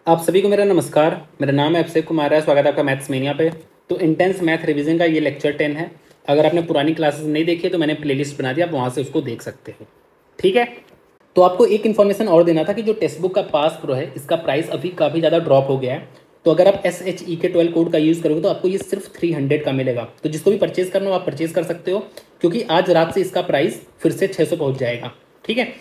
आप सभी को मेरा नमस्कार। मेरा नाम है अभिषेक कुमार है। स्वागत है आपका मैथ्स मेनिया पे। तो इंटेंस मैथ रिवीजन का ये लेक्चर 10 है। अगर आपने पुरानी क्लासेस नहीं देखी है तो मैंने प्लेलिस्ट बना दी, आप वहाँ से उसको देख सकते हो। ठीक है। तो आपको एक इन्फॉर्मेशन और देना था कि जो टेक्स्ट बुक का पास प्रो है इसका प्राइस अभी काफ़ी ज़्यादा ड्रॉप हो गया है। तो अगर आप SHE के 12 कोड का यूज़ करोगे तो आपको ये सिर्फ 300 का मिलेगा। तो जिसको भी परचेज करना हो आप परचेज कर सकते हो, क्योंकि आज रात से इसका प्राइस फिर से 600 पहुँच जाएगा। ठीक है।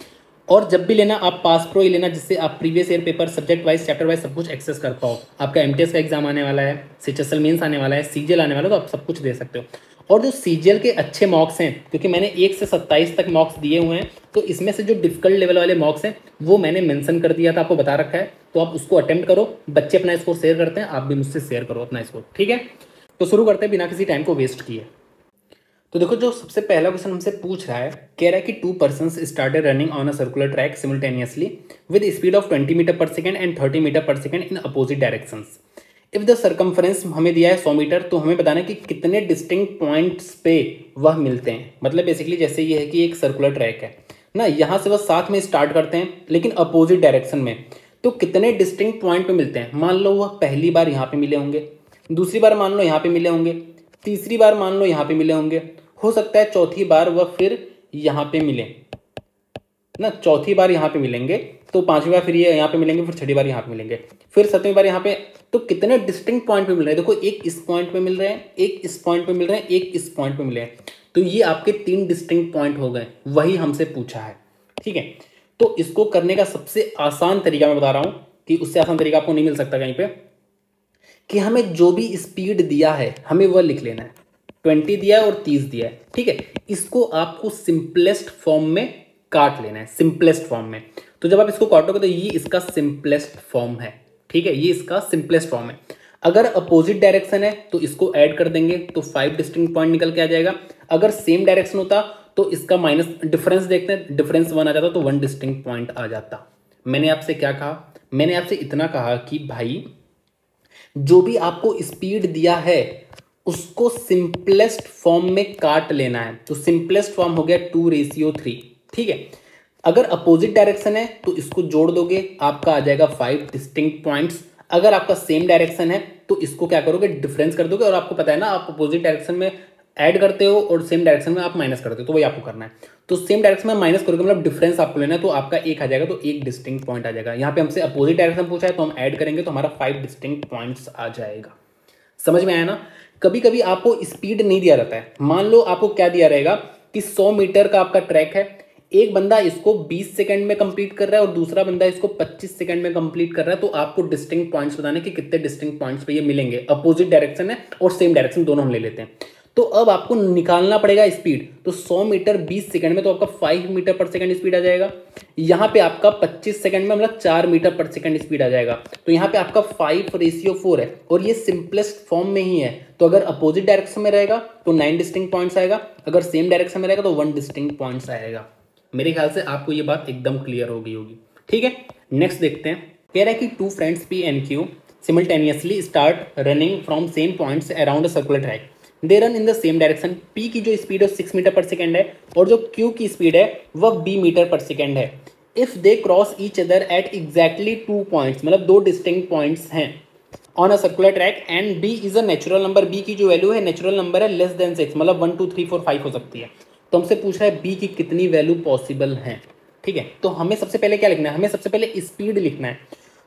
और जब भी लेना आप पास प्रो ही लेना, जिससे आप previous year paper subject wise chapter wise सब कुछ एक्सेस कर पाओ। आपका MTS का एग्जाम आने वाला है, CHSL मेंस आने वाला है, CGL आने वाला है, तो आप सब कुछ दे सकते हो। और जो CGL के अच्छे मॉक्स हैं, क्योंकि मैंने 1 से 27 तक मॉक्स दिए हुए हैं, तो इसमें से जो डिफिकल्ट लेवल वाले मॉक्स हैं वो मैंने मेंशन कर दिया था, आपको बता रखा है। तो आप उसको अटेम्प्ट करो। बच्चे अपना स्कोर शेयर करते हैं, आप भी मुझसे शेयर करो अपना स्कोर। ठीक है। तो शुरू करते हैं बिना किसी टाइम को वेस्ट किए। तो देखो, जो सबसे पहला क्वेश्चन हमसे पूछ रहा है, कह रहा है कि 2 persons started running on a circular track simultaneously with speed of 20 metre पर सेकेंड एंड 30 मीटर पर second in opposite directions. If the circumference हमें दिया है 100 मीटर, तो हमें बताना है कि कितने डिस्टिंक्ट पॉइंट्स पे वह मिलते हैं। मतलब बेसिकली जैसे ये है कि एक सर्कुलर ट्रैक है ना, यहाँ से वह साथ में स्टार्ट करते हैं लेकिन अपोजिट डायरेक्शन में। तो कितने डिस्टिंक्ट पॉइंट पे मिलते हैं? मान लो वह पहली बार यहाँ पे मिले होंगे, दूसरी बार मान लो यहाँ पे मिले होंगे, तीसरी बार मान लो यहाँ पे मिले होंगे, हो सकता है चौथी बार वह फिर यहाँ पे मिले ना, चौथी बार यहाँ पे मिलेंगे, तो पांचवी बार फिर ये यहाँ पे मिलेंगे, फिर छठी बार यहाँ पे मिलेंगे, फिर सातवीं बार यहाँ पे। तो कितने डिस्टिंक्ट पॉइंट पे मिल रहे हैं? देखो, एक इस पॉइंट पे मिल रहे हैं, एक इस पॉइंट पे मिल रहे हैं, एक इस पॉइंट पे मिले हैं। तो ये आपके 3 डिस्टिंक्ट पॉइंट हो गए, वही हमसे पूछा है। ठीक है। तो इसको करने का सबसे आसान तरीका मैं बता रहा हूं, कि उससे आसान तरीका आपको नहीं मिल सकता कहीं पे, कि हमें जो भी स्पीड दिया है हमें वह लिख लेना है। 20 दिया है और 30 दिया है। ठीक है। इसको आपको सिंपलेस्ट फॉर्म में काट लेना है, सिंपलेस्ट फॉर्म में। तो जब आप इसको काटोगे तो ये इसका सिंपलेस्ट फॉर्म है। ठीक है, ये इसका सिंपलेस्ट फॉर्म है। अगर अपोजिट डायरेक्शन है तो इसको ऐड कर देंगे तो 5 डिस्टिंक्ट पॉइंट निकल के आ जाएगा। अगर सेम डायरेक्शन होता तो इसका माइनस डिफरेंस देखते हैं, डिफरेंस 1 आ जाता तो 1 डिस्टिंक्ट पॉइंट आ जाता। मैंने आपसे क्या कहा? मैंने आपसे इतना कहा कि भाई, जो भी आपको स्पीड दिया है उसको सिंपलेस्ट फॉर्म में काट लेना है। तो सिंपलेस्ट फॉर्म हो गया 2:3। ठीक है। अगर अपोजिट डायरेक्शन है तो इसको जोड़ दोगे, आपका आ जाएगा 5 डिस्टिंक्ट पॉइंट्स। अगर आपका सेम डायरेक्शन है तो इसको क्या करोगे? डिफरेंस कर दोगे। और आपको पता है ना, आप अपोजिट डायरेक्शन में ऐड करते हो और सेम डायरेक्शन में आप माइनस करते हो, तो वही आपको करना है। तो सेम डायरेक्शन में माइनस करोगे, मतलब डिफरेंस आपको लेना है, तो आपका 1 आ जाएगा, तो 1 डिस्टिंक्ट पॉइंट आ जाएगा। यहाँ पे हमसे अपोजिट डायरेक्शन पूछा है तो हम ऐड करेंगे तो हमारा 5 डिस्टिंक्ट पॉइंट्स आ जाएगा। समझ में आया ना? कभी कभी आपको स्पीड नहीं दिया जाता है। मान लो आपको क्या दिया रहेगा कि 100 मीटर का आपका ट्रैक है, एक बंदा इसको 20 सेकंड में कंप्लीट कर रहा है और दूसरा बंदा इसको 25 सेकंड में कंप्लीट कर रहा है। तो आपको डिस्टिंक्ट पॉइंट्स बताने कि कितने डिस्टिंक्ट पॉइंट्स पे ये मिलेंगे। अपोजिट डायरेक्शन है और सेम डायरेक्शन, दोनों हम ले लेते हैं। तो अब आपको निकालना पड़ेगा स्पीड। तो 100 मीटर 20 सेकंड में, तो आपका 5 मीटर पर सेकंड स्पीड आ जाएगा। यहाँ पे आपका 25 सेकंड में मतलब 4 मीटर पर सेकंड स्पीड आ जाएगा। तो यहाँ पे आपका 5:4 है और ये सिंपलेस्ट फॉर्म में ही है। तो अगर अपोजिट डायरेक्शन में रहेगा तो 9 डिस्टिंक्ट पॉइंट्स आएगा, अगर सेम डायरेक्शन में रहेगा तो 1 डिस्टिंक्ट पॉइंट्स आएगा। मेरे ख्याल से आपको ये बात एकदम क्लियर हो गई होगी। ठीक है। नेक्स्ट देखते हैं। कह रहा है कि 2 friends P and Q simultaneously start running from same points around a circular track. They run in the same direction. P की जो स्पीड है 6 मीटर पर सेकेंड है और जो Q की स्पीड है वह B मीटर पर सेकेंड है। If they cross each other at exactly 2 points, मतलब 2 डिस्टिंक्ट पॉइंट्स हैं on a circular track, and B is a natural number. B की जो वैल्यू है नेचुरल नंबर है लेस देन 6, मतलब 1 2 3 4 5 हो सकती है। तो हमसे पूछ रहा है B की कितनी वैल्यू पॉसिबल है। ठीक है। तो हमें सबसे पहले क्या लिखना है? हमें सबसे पहले स्पीड लिखना है।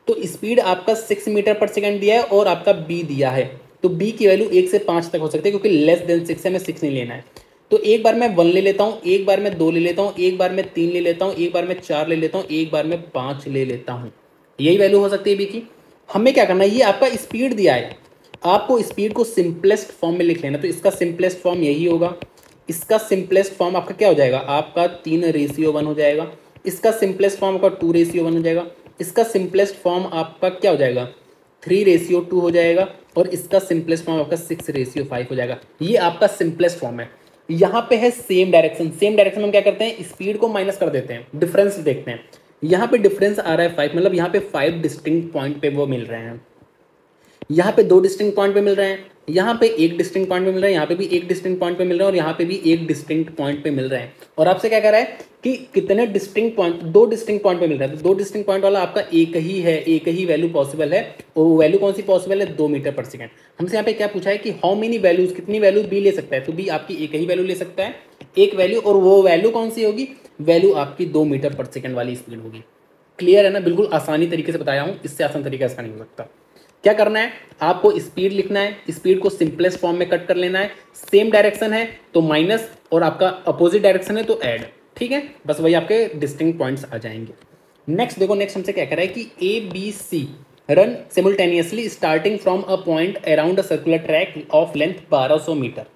तो स्पीड आपका 6 मीटर पर सेकंड दिया है और आपका B दिया है। तो B की वैल्यू 1 से 5 तक हो सकती है, क्योंकि लेस देन 6 है, मैं 6 नहीं लेना है। तो एक बार मैं 1 ले लेता हूँ, एक बार मैं 2 ले लेता हूँ, एक बार मैं 3 ले लेता हूँ, एक बार मैं 4 ले लेता हूँ, एक बार मैं 5 ले लेता हूँ। यही वैल्यू हो सकती है B की। हमें क्या करना है? ये आपका स्पीड दिया है, आपको स्पीड को सिंपलेस्ट फॉर्म में लिख लेना। तो इसका सिंपलेस्ट फॉर्म यही होगा। इसका सिंपलेस्ट फॉर्म आपका क्या हो जाएगा? आपका 3:1 हो जाएगा। इसका सिंपलेस्ट फॉर्म आपका 2:1 हो जाएगा। इसका सिंपलेस्ट फॉर्म आपका क्या हो जाएगा? 3:2 हो जाएगा। और इसका सिंपलेस्ट फॉर्म आपका 6:5 हो जाएगा। ये आपका सिंपलेस्ट फॉर्म है। यहाँ पे है सेम डायरेक्शन। सेम डायरेक्शन में हम क्या करते हैं? स्पीड को माइनस कर देते हैं, डिफरेंस देखते हैं। यहाँ पे डिफरेंस आ रहा है 5, मतलब यहाँ पे 5 डिस्टिंक्ट पॉइंट पे वो मिल रहे हैं। यहाँ पे दो डिस्टिंक्ट पॉइंट पे मिल रहे हैं, यहाँ पे एक डिस्टिंक्ट पॉइंट पे मिल रहा है, यहाँ पे भी एक डिस्टिंक्ट पॉइंट पे मिल रहा है और यहाँ पे भी एक डिस्टिंक्ट पॉइंट पे मिल रहे हैं। और आपसे क्या कह रहा है कि कितने डिस्टिंक्ट पॉइंट, दो डिस्टिंक्ट पॉइंट पे मिल रहा है, तो दो डिस्टिंक्ट पॉइंट वाला आपका एक ही है, एक ही वैल्यू पॉसिबल है। और वो वैल्यू कौन सी पॉसिबल है, 2 मीटर पर सेकेंड। हमसे यहाँ पे क्या पूछा है कि हाउ मेनी वैल्यूज, कितनी वैल्यू बी ले सकता है, तो बी आपकी एक ही वैल्यू ले सकता है, एक वैल्यू, और वो वैल्यू कौन सी होगी, वैल्यू आपकी 2 मीटर पर सेकेंड वाली स्पीड होगी। क्लियर है ना, बिल्कुल आसानी तरीके से बताया हूँ, इससे आसान तरीका इसका नहीं हो सकता। क्या करना है, आपको स्पीड लिखना है, स्पीड को सिंपलेस्ट फॉर्म में कट कर लेना है, सेम डायरेक्शन है तो माइनस और आपका अपोजिट डायरेक्शन है तो ऐड, ठीक है, बस वही आपके डिस्टिंक्ट पॉइंट्स आ जाएंगे। नेक्स्ट देखो, नेक्स्ट हमसे क्या कह रहा है कि A B C run simultaneously starting from a point around a circular track of length 1200 metre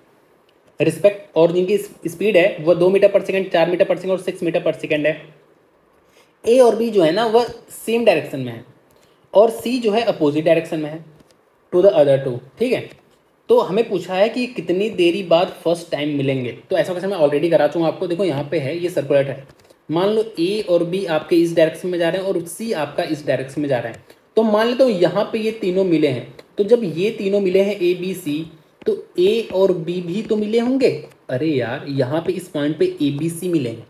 respect, और जिनकी स्पीड है वह 2 मीटर पर सेकंड, 4 मीटर पर सेकंड और 6 मीटर पर सेकंड है। ए और बी जो है ना वह सेम डायरेक्शन में है और सी जो है अपोजिट डायरेक्शन में है टू द अदर टू, ठीक है। तो हमें पूछा है कि कितनी देरी बाद फर्स्ट टाइम मिलेंगे, तो ऐसा क्वेश्चन मैं ऑलरेडी करा चुका आपको। देखो यहाँ पे है ये सर्कुलर ट्रैक, मान लो ए और बी आपके इस डायरेक्शन में जा रहे हैं और सी आपका इस डायरेक्शन में जा रहे हैं, तो मान लेते हो यहाँ पे ये तीनों मिले हैं, तो जब ये तीनों मिले हैं ए बी सी, तो ए और बी भी तो मिले होंगे। अरे यार यहाँ पे इस पॉइंट पे ए बी सी मिले हैं,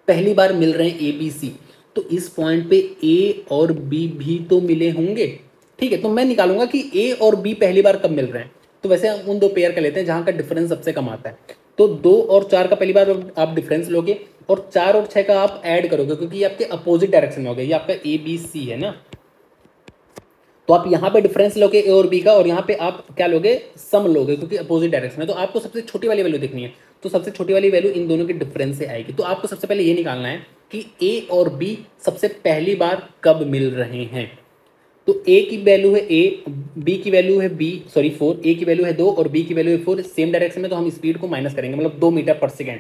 पहली बार मिल रहे हैं ए बी सी, तो इस पॉइंट पे ए और बी भी तो मिले होंगे, ठीक है। तो मैं निकालूंगा कि ए और बी पहली बार कब मिल रहे हैं, तो वैसे हम उन दो पेयर का लेते हैं जहां का डिफरेंस सबसे कम आता है। तो 2 और 4 का पहली बार आप डिफरेंस लोगे और 4 और 6 का आप ऐड करोगे, क्योंकि ये आपके अपोजिट डायरेक्शन में हो गया, ये आपका ए बी सी है ना, तो आप यहाँ पे डिफरेंस लोगे ए और बी का, और यहाँ पे आप क्या लोगे, सम लोगे, क्योंकि अपोजिट डायरेक्शन है। तो आपको सबसे छोटी वाली वैल्यू देखनी है, तो सबसे छोटी वाली वैल्यू इन दोनों के डिफरेंस से आएगी। तो आपको सबसे पहले ये निकालना है कि ए और बी सबसे पहली बार कब मिल रहे हैं। तो ए की वैल्यू है ए, बी की वैल्यू है बी, सॉरी 4, ए की वैल्यू है 2 और बी की वैल्यू है 4, सेम डायरेक्शन में, तो हम स्पीड को माइनस करेंगे, मतलब 2 मीटर पर सेकेंड।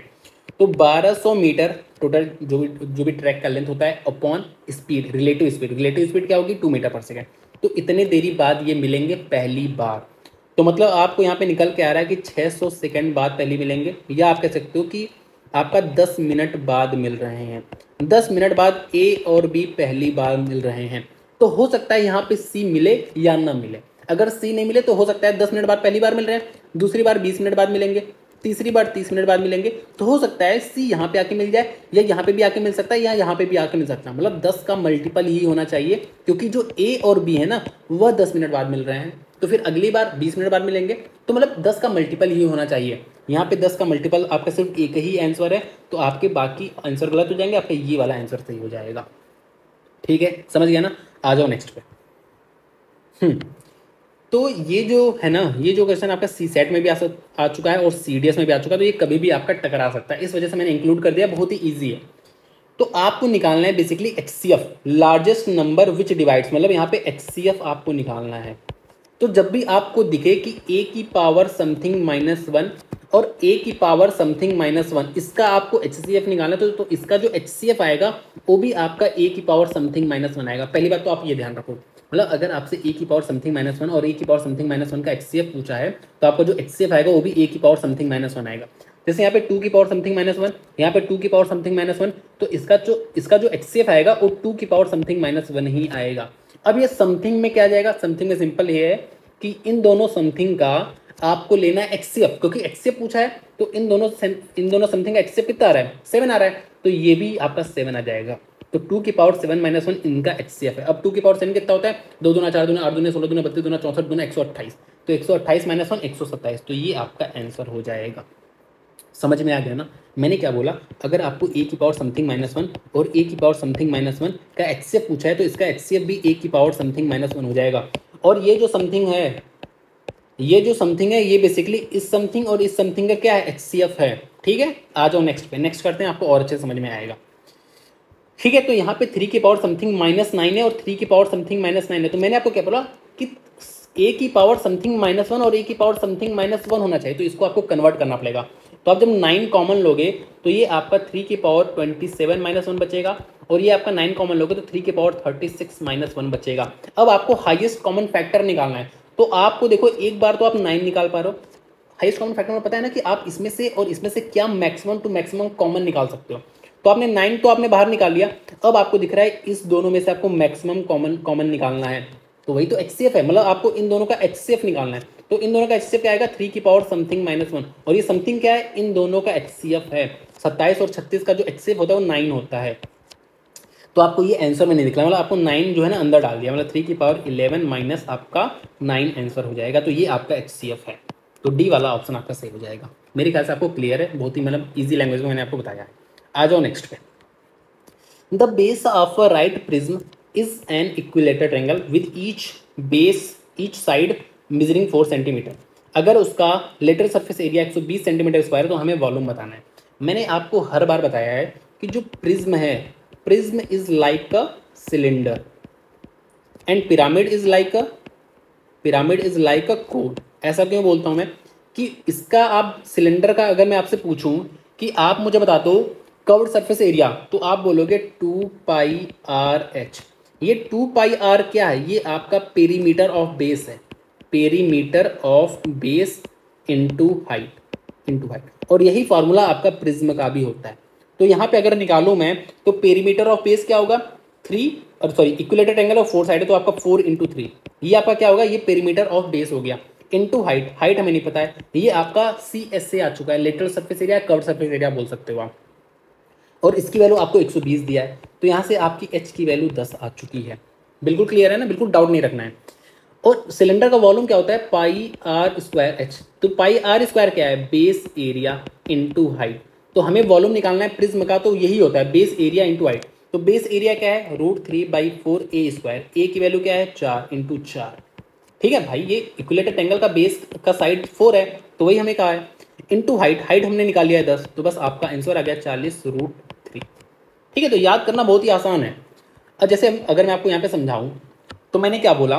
तो 1200 मीटर टोटल जो भी ट्रैक का लेंथ होता है upon speed, relative speed, relative speed क्या होगी, 2 मीटर पर सेकेंड। तो इतने देरी बाद ये मिलेंगे पहली बार, तो मतलब आपको यहाँ पे निकल के आ रहा है कि 600 सेकेंड बाद पहली मिलेंगे, या आप कह सकते हो कि आपका 10 मिनट बाद मिल रहे हैं, 10 मिनट बाद ए और बी पहली बार मिल रहे हैं। तो हो सकता है यहाँ पे सी मिले या ना मिले, अगर सी नहीं मिले तो हो सकता है 10 मिनट बाद पहली बार मिल रहे हैं, दूसरी बार 20 मिनट बाद मिलेंगे, तीसरी बार 30 मिनट बाद मिलेंगे, तो हो सकता है सी यहाँ पे आके मिल जाए, या यहाँ पे भी आके मिल सकता है, या यहाँ पे भी आके मिल सकता है, मतलब 10 का मल्टीपल ही होना चाहिए, क्योंकि जो ए और बी है ना वह 10 मिनट बाद मिल रहे हैं, तो फिर अगली बार 20 मिनट बाद मिलेंगे, तो मतलब 10 का मल्टीपल ही होना चाहिए। यहाँ पे 10 का मल्टीपल आपका सिर्फ एक ही आंसर है, तो आपके बाकी आंसर गलत हो जाएंगे, आपका ये वाला आंसर सही हो जाएगा, ठीक है, समझ गया ना। आ जाओ नेक्स्ट पे। तो ये जो है ना, ये जो क्वेश्चन आपका सी सेट में भी आ चुका है और सी डी एस में भी आ चुका है, तो ये कभी भी आपका टकरा सकता है, इस वजह से मैंने इंक्लूड कर दिया, बहुत ही ईजी है। तो आपको निकालना है basically H C F, largest number which divides, मतलब यहाँ पे एच सी एफ आपको निकालना है। तो जब भी आपको दिखे कि ए की पावर समथिंग -1 और ए की पावर समथिंग -1, इसका आपको एच सी एफ निकालना है, तो इसका जो एच सी एफ आएगा वो भी आपका ए की पावर समथिंग -1 आएगा। पहली बात तो आप ये ध्यान रखो, मतलब अगर आपसे ए की पावर समथिंग -1 और ए की पावर समथिंग -1 का एच सी एफ पूछा है, तो आपका जो एच सी एफ आएगा वो भी ए की पावर समथिंग -1 आएगा। जैसे यहाँ पे 2 की पावर समथिंग -1, यहाँ पे 2 की पावर समथिंग -1, तो इसका जो एच सी एफ आएगा वो 2 की पावर समथिंग -1 ही आएगा। अब ये समथिंग में क्या आ जाएगा, समथिंग में सिंपल ये है कि इन दोनों समथिंग का आपको लेना है एचसीएफ, क्योंकि एचसीएफ पूछा है, तो इन दोनों समथिंग का एचसीएफ कितना आ रहा है, 7 आ रहा है, तो ये भी आपका 7 आ जाएगा। तो 2 की पावर 7 -1 इनका एचसीएफ है। अब 2 की पावर 7 कितना होता है, 2 दूना 4 दूना 8 दूना 16 दूना 32 दूना 64 दूना 128, तो 128 -1 127, तो ये आपका आंसर हो जाएगा। समझ में आ गया ना, मैंने क्या बोला, अगर आपको ए की पावर समथिंग -1 और ए की पावर समथिंग -1 का एचसीएफ पूछा है, तो इसका एचसीएफ भी ए की पावर समथिंग -1 हो जाएगा। और ये जो समथिंग है, ये बेसिकली इस समथिंग और इस समथिंग का क्या है, एचसीएफ है, ठीक है। आ जाओ नेक्स्ट पे, नेक्स्ट करते हैं, आपको और अच्छे समझ में आएगा, ठीक है। तो यहाँ पे 3 की पावर समथिंग -9 है और 3 की पावर समथिंग -9 है, तो मैंने आपको क्या बोला कि ए की पावर समथिंग -1 और ए की पावर समथिंग -1 होना चाहिए, तो इसको आपको कन्वर्ट करना पड़ेगा। तो आप जब 9 कॉमन लोगे तो ये आपका 3 की पावर 27 -1 बचेगा, और ये आपका 9 कॉमन लोगे तो 3 की पावर 36 -1 बचेगा। अब आपको हाईएस्ट कॉमन फैक्टर निकालना है, तो आपको देखो एक बार तो आप 9 निकाल पा रहे हो, हाईएस्ट कॉमन फैक्टर में पता है ना कि आप इसमें से और इसमें से क्या मैक्सिमम टू मैक्सिमम कॉमन निकाल सकते हो। तो आपने 9 तो आपने बाहर निकाल लिया, अब आपको दिख रहा है इस दोनों में से आपको मैक्सिमम कॉमन निकालना है। तो वही तो HCF है, मतलब आपको इन दोनों का HCF निकालना है। तो इन दोनों का HCF क्या आएगा 3 की पावर समथिंग -1, और ये समथिंग क्या है, इन दोनों का HCF है। 27 और 36 का जो HCF होता है वो 9 होता है। तो आपको ये आंसर में नहीं दिख रहा, मतलब आपको 9 जो है ना अंदर डाल दिया, मतलब 3 की पावर 11 माइनस आपका 9 आंसर हो जाएगा। तो ये आपका HCF है। तो डी वाला ऑप्शन आपका सही हो जाएगा। मेरे ख्याल से आपको क्लियर है, बहुत ही मतलब ईजी लैंग्वेज में मैंने आपको बताया है। आ जाओ नेक्स्ट पे। The base of a right prism is an equilateral triangle with each side measuring 4 centimetre. अगर उसका lateral surface area 120 centimetre square है तो हमें वॉल्यूम बताना है। मैंने आपको हर बार बताया है कि जो प्रिज्म है, prism is like a cylinder and pyramid is like a code. ऐसा क्यों बोलता हूं मैं कि इसका आप सिलेंडर का अगर मैं आपसे पूछूं कि आप मुझे बता दो कर्व्ड सरफेस एरिया, तो आप बोलोगे 2πr/h। ये 2πr क्या है, ये आपका पेरीमीटर ऑफ बेस है, perimeter of base into height. और यही फॉर्मूला आपका प्रिज्म का भी होता है। तो यहाँ पे अगर निकालूं मैं तो पेरीमीटर ऑफ बेस क्या होगा 3, और sorry equilateral triangle of 4 side है तो आपका 4 × 3, ये आपका क्या होगा, ये पेरीमीटर ऑफ बेस हो गया, इनटू हाइट हमें नहीं पता है, ये आपका CSA आ चुका है, lateral surface area, curved surface area बोल सकते हो आप। और इसकी वैल्यू आपको 120 दिया है, तो यहाँ से आपकी H की वैल्यू 10 आ चुकी है। बिल्कुल क्लियर है ना, बिल्कुल डाउट नहीं रखना है। और सिलेंडर का वॉल्यूम क्या होता है πr²h। तो πr² क्या है, बेस एरिया इनटू हाइट। तो हमें वॉल्यूम निकालना है प्रिज्म का, तो यही होता है बेस एरिया इनटू हाइट। तो बेस एरिया क्या है √3/4a², a की वैल्यू क्या है 4 × 4। ठीक है भाई, ये इक्विलेटरल ट्रायंगल का बेस का साइड 4 है, तो वही हमें कहा है, इनटू हाइट हमने निकाल लिया है 10, तो बस आपका आंसर आ गया 40√3। ठीक है, तो याद करना बहुत ही आसान है। अब जैसे अगर मैं आपको यहाँ पे समझाऊं तो मैंने क्या बोला,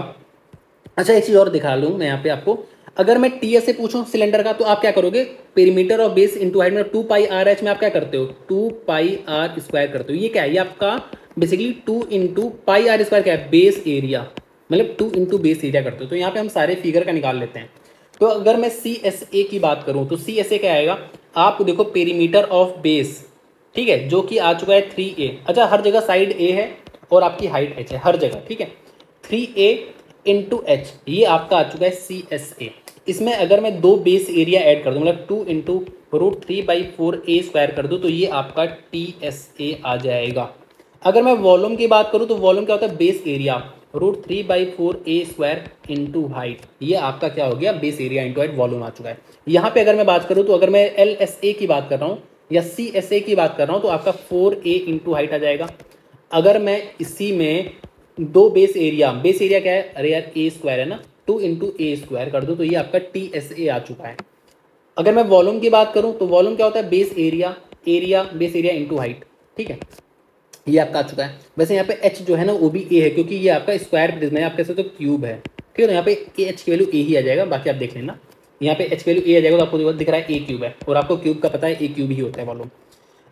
अच्छा एक चीज़ और दिखा लूँ मैं यहाँ पे आपको। अगर मैं TS से पूछूं सिलेंडर का, तो आप क्या करोगे, perimeter of base into height में 2πr/h में आप क्या करते हो, 2πr² करते हो। ये क्या है, ये आपका बेसिकली 2 × πr² क्या है, बेस एरिया, मतलब 2 × बेस एरिया करते हो। तो यहाँ पे हम सारे फिगर का निकाल लेते हैं। तो अगर मैं CSA की बात करूँ तो CSA क्या आएगा, आप देखो पेरीमीटर ऑफ बेस, ठीक है, जो कि आ चुका है 3a। अच्छा, हर जगह साइड A है और आपकी हाइट h है हर जगह, ठीक है, 3a × h, ये आपका आ चुका है CSA। इसमें अगर मैं 2 बेस एरिया ऐड कर दूं, मतलब 2 × √3/4a² कर दूं, तो ये आपका TSA आ जाएगा। अगर मैं वॉल्यूम की बात करूं तो वॉल्यूम क्या होता है, base area √3/4a² into height, ये आपका क्या हो गया, base area into height, volume आ चुका है। यहाँ पे अगर मैं बात करूँ तो अगर मैं LSA की बात कर रहा हूँ या CSA की बात कर रहा हूँ तो आपका 4a इनटू हाइट आ जाएगा। अगर मैं इसी में 2 बेस एरिया क्या है, अरे यार a² है ना, 2 × a² कर दो, तो ये आपका TSA आ चुका है। अगर मैं वॉल्यूम की बात करूँ तो वॉल्यूम क्या होता है, बेस एरिया इनटू हाइट, ठीक है, ये आपका आ चुका है। वैसे यहाँ पे H जो है ना वो भी A है, क्योंकि ये आपका स्क्वायर प्रिज्म है, आप कह सकते हो क्यूब है, ठीक है। तो यहाँ पे H की वैल्यू A ही आ जाएगा, बाकी आप देख लेना, यहाँ पे H की वैल्यू A आ जाएगा, तो आपको दिख रहा है A³ है, और आपको क्यूब का पता है A³ ही होता है वॉल्यूम।